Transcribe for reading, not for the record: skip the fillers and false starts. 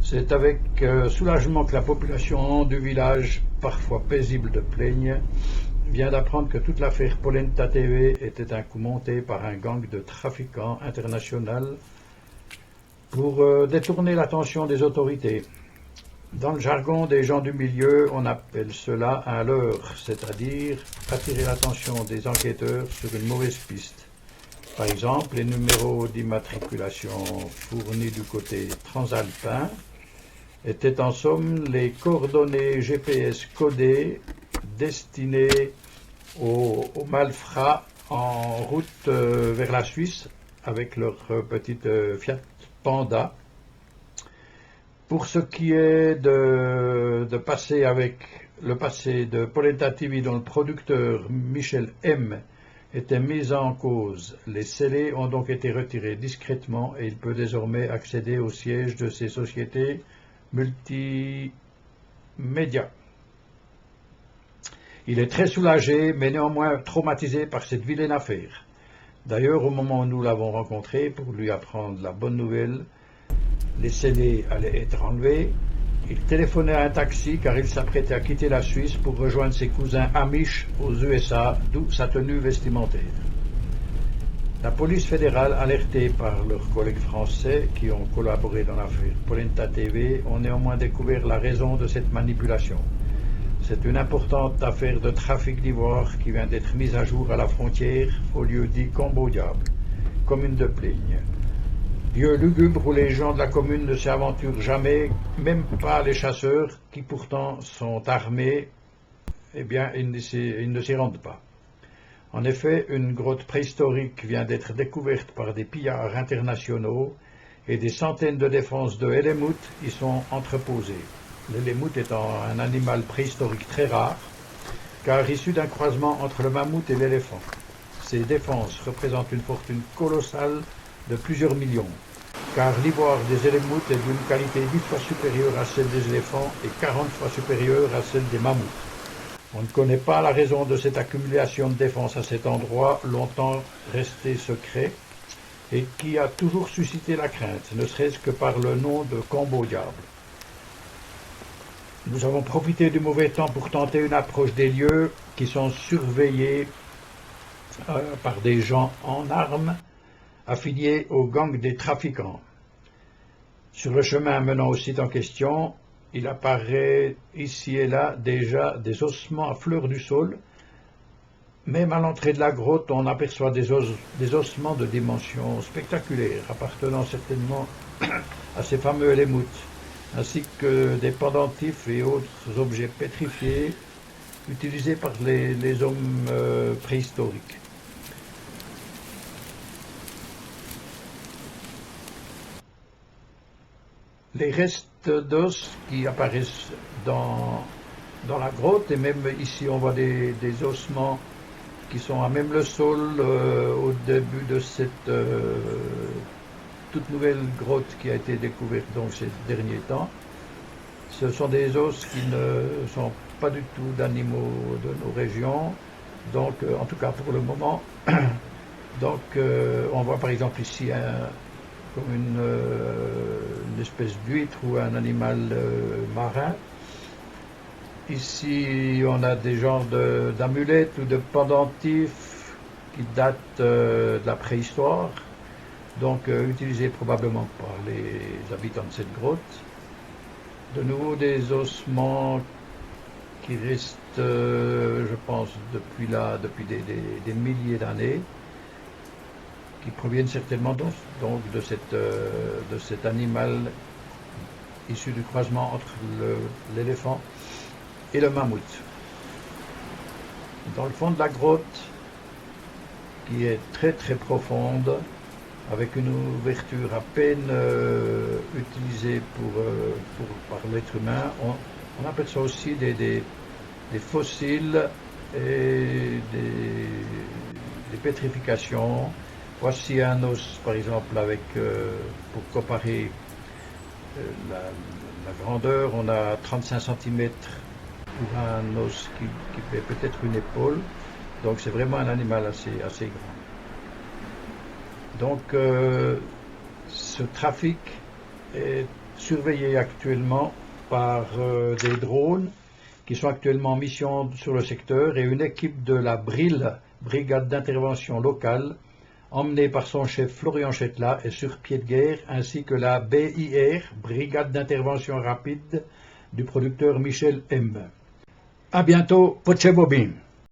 C'est avec soulagement que la population du village, parfois paisible de Plaigne, vient d'apprendre que toute l'affaire Polenta TV était un coup monté par un gang de trafiquants international pour détourner l'attention des autorités. Dans le jargon des gens du milieu, on appelle cela un leurre, c'est-à-dire attirer l'attention des enquêteurs sur une mauvaise piste. Par exemple, les numéros d'immatriculation fournis du côté transalpin étaient en somme les coordonnées GPS codées destinées aux malfrats en route vers la Suisse avec leur petite Fiat Panda. Pour ce qui est de passer avec le passé de Polenta TV dont le producteur Michel M était mis en cause, les scellés ont donc été retirés discrètement et il peut désormais accéder au siège de ces sociétés multimédia. Il est très soulagé, mais néanmoins traumatisé par cette vilaine affaire. D'ailleurs, au moment où nous l'avons rencontré pour lui apprendre la bonne nouvelle, les scellés allaient être enlevés. Il téléphonait à un taxi car il s'apprêtait à quitter la Suisse pour rejoindre ses cousins Amish aux USA, d'où sa tenue vestimentaire. La police fédérale, alertée par leurs collègues français qui ont collaboré dans l'affaire Polenta TV, ont néanmoins découvert la raison de cette manipulation. C'est une importante affaire de trafic d'ivoire qui vient d'être mise à jour à la frontière au lieu dit Combo-Diable, commune de Plaigne. Lieu lugubre où les gens de la commune ne s'y aventurent jamais, même pas les chasseurs qui pourtant sont armés, eh bien ils ne s'y rendent pas. En effet, une grotte préhistorique vient d'être découverte par des pillards internationaux et des centaines de défenses de Hellemouth y sont entreposées. L'Hellemouth étant un animal préhistorique très rare, car issu d'un croisement entre le mammouth et l'éléphant. Ces défenses représentent une fortune colossale de plusieurs millions, car l'ivoire des Hellemouth est d'une qualité 10 fois supérieure à celle des éléphants et 40 fois supérieure à celle des mammouths. On ne connaît pas la raison de cette accumulation de défenses à cet endroit, longtemps resté secret, et qui a toujours suscité la crainte, ne serait-ce que par le nom de Combo-Diable. Nous avons profité du mauvais temps pour tenter une approche des lieux qui sont surveillés par des gens en armes affiliés au gang des trafiquants. Sur le chemin menant au site en question, il apparaît ici et là déjà des ossements à fleur du sol. Même à l'entrée de la grotte, on aperçoit des ossements de dimensions spectaculaires, appartenant certainement à ces fameux Hellemouth, ainsi que des pendentifs et autres objets pétrifiés utilisés par les hommes préhistoriques. Les restes d'os qui apparaissent dans la grotte, et même ici on voit des ossements qui sont à même le sol au début de cette toute nouvelle grotte qui a été découverte donc ces derniers temps. Ce sont des os qui ne sont pas du tout d'animaux de nos régions, donc en tout cas pour le moment. Donc on voit par exemple ici comme une espèce d'huître ou un animal marin. Ici, on a des genres d'amulettes ou de pendentifs qui datent de la préhistoire, donc utilisés probablement par les habitants de cette grotte. De nouveau, des ossements qui restent, je pense, depuis des milliers d'années, qui proviennent certainement donc de cet animal issu du croisement entre l'éléphant et le mammouth. Dans le fond de la grotte, qui est très très profonde, avec une ouverture à peine utilisée par l'être humain, on appelle ça aussi des fossiles et des pétrifications. Voici un os, par exemple, avec, pour comparer la grandeur, on a 35 cm pour un os qui fait peut-être une épaule, donc c'est vraiment un animal assez grand. Donc ce trafic est surveillé actuellement par des drones qui sont actuellement en mission sur le secteur et une équipe de la BRIL, Brigade d'intervention locale, emmenée par son chef Florian Chetla, est sur pied de guerre, ainsi que la BIR, Brigade d'intervention rapide du producteur Michel M. À bientôt, Poche Bobin.